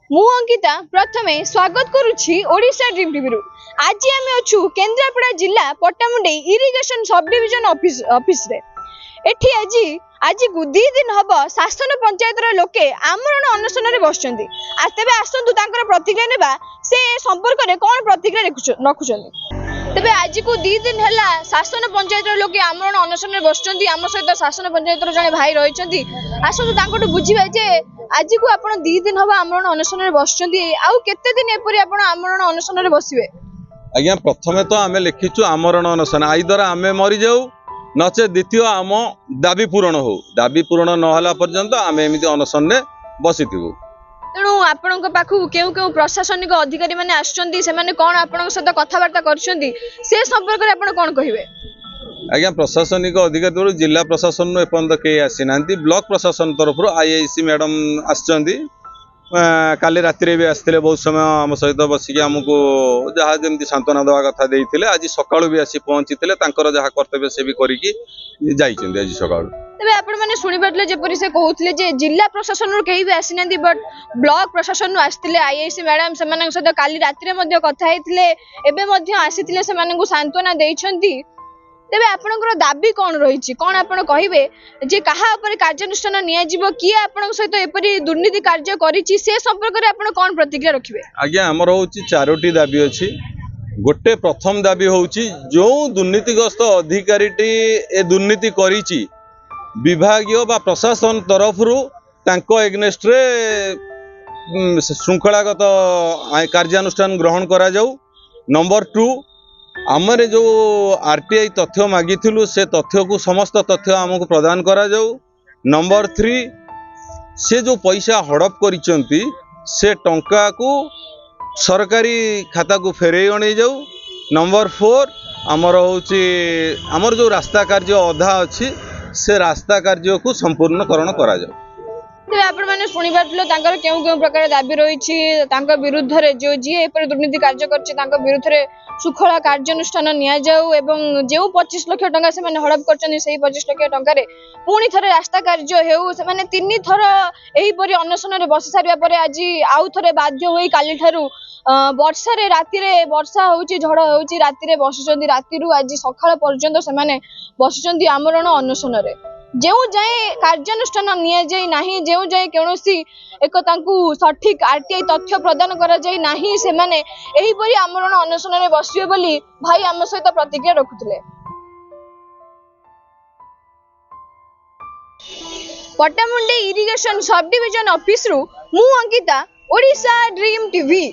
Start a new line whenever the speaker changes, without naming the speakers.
मु अंकिता प्रथमे स्वागत करुछि ओडिशा ड्रीम टीवी रु। आज आम अच्छु केन्द्रापड़ा जिला Pattamundai irrigation sub division office रे। एठी आज दी दिन हम शासन पंचायत लोके आमरण अनशन में बसुँच। तेज आसतु प्रतिक्रिया नेबा से संपर्क में कौन प्रतिक्रिया रखुंट। तेज आज को दी दिन है शासन पंचायत लोके आमरण अनशन में बसुँच। आम सहित शासन पंचायत जड़े भाई रही आसतु बुझे जे आज को आप दी दिन हम आमरण अनशन में बसुँच। आउ केते दिन एपरी आप आमरण अनशन में बसवे?
आज्ञा प्रथमे तो आम लिखिचु आमरण अनशन आईदर आम मरी जाऊ नचे द्वितीय आम दाबी पूरण हो। दाबी पूरण नहला पर्यंत आम एमती अनशन में बसिथु।
तेणु आपण पाखु केउ केउ प्रशासनिक अधिकारी माने आछंती से माने कोन आपण सहित कथबार्ता करछंती से संपर्क रे आपण कोन कहिवे?
आज्ञा प्रशासनिक अधिकारी जिला प्रशासन एपर्यंत के आसी नांती। ब्लॉक प्रशासन तरफ आईआईसी मैडम आछंती। काली राति भी आसते बहुत समय आम सहित बसिक आमको जहाँ जमी सांत्वना देवा कथा देते आज सका भी आसी पहुंची जहाँ कर्तव्य से भी करके आज सका।
तबे आपण माने सुनि पाटले जेपरि से कहउतले जे जिला प्रशासन रो केही भी आसी नांती बट ब्लॉक प्रशासन रो आस्तिले आईआईसी मैडम से मानन सहित काली राति रे मध्ये कथा हेतिले एबे मध्ये आसीतिले से मानन को सांत्वना देइछंती। तेबे आपनकर दाबी कोन रहिछि कोन आपण कहिबे जे कहा ऊपर कार्यानुष्ठान निया जिवो कि आपण सहित एपरि दुर्नीति कार्य करिछि से संपर्क रे आपण कोन प्रतिक्रिया रखिबे?
आज्ञा हमर होछि चारोटी दाबी अछि। गोटे प्रथम दाबी होछि जो दुर्नीतिग्रस्त अधिकारीटी ए दुर्नीति करिछि विभागीय बा प्रशासन तरफ रु तांको एग्नेस्ट रे श्रृंखलागत कार्यानुष्ठान ग्रहण करा जाऊ। नंबर 2 आमरे जो आरटीआई तथ्य मागिथिलु से तथ्य को समस्त तथ्य आमको प्रदान करा जाऊ। नंबर 3 से जो पैसा हड़प करिसंती से टंका को सरकारी खाता को फेरे अणे जाऊ। नंबर 4 आमर होची आमर जो रास्ता कार्य अधा अछि से रास्ता कार्य को संपूर्णकरण करा जाऊ।
तेबे आपण माने सुनि बाटलो तांकर केउ केउ प्रकार दाबी रहिछि तांका विरुद्ध रे जो जी एपर दुर्नीति कार्य करछि तांका विरुद्ध रे सुखला कार्यानुष्ठान निया जाऊ एवं जो 25 लाख टंका से माने हड़प करछन सेही 25 लाख टंका रे पुणी थरे रास्ता कार्य हेउ से माने 3 थर एही परि अनशन रे बसि सारिया परे आज आउ थरे बाध्य होई काली थारु वर्षा रे राति रे वर्षा होउची झड़ होउची राति रे बसुचंदी राति रु आज सखाळ पर्यंत से माने बसुचंदी आमरण अनशन रे। जो जाए कार्यानुष्ठान निया जाई नाही जो जाए कौनसी एक तांकु सठिक आरटीआई तथ्य प्रदान करा जाई नाही से माने एही परि आमरण अनशन रे बसिबे बोली भाई आम सहित प्रतिक्रिया रखुतले। Pattamundai irrigation sub division office रु मु अंकिता ओडिशा ड्रीम टीवी।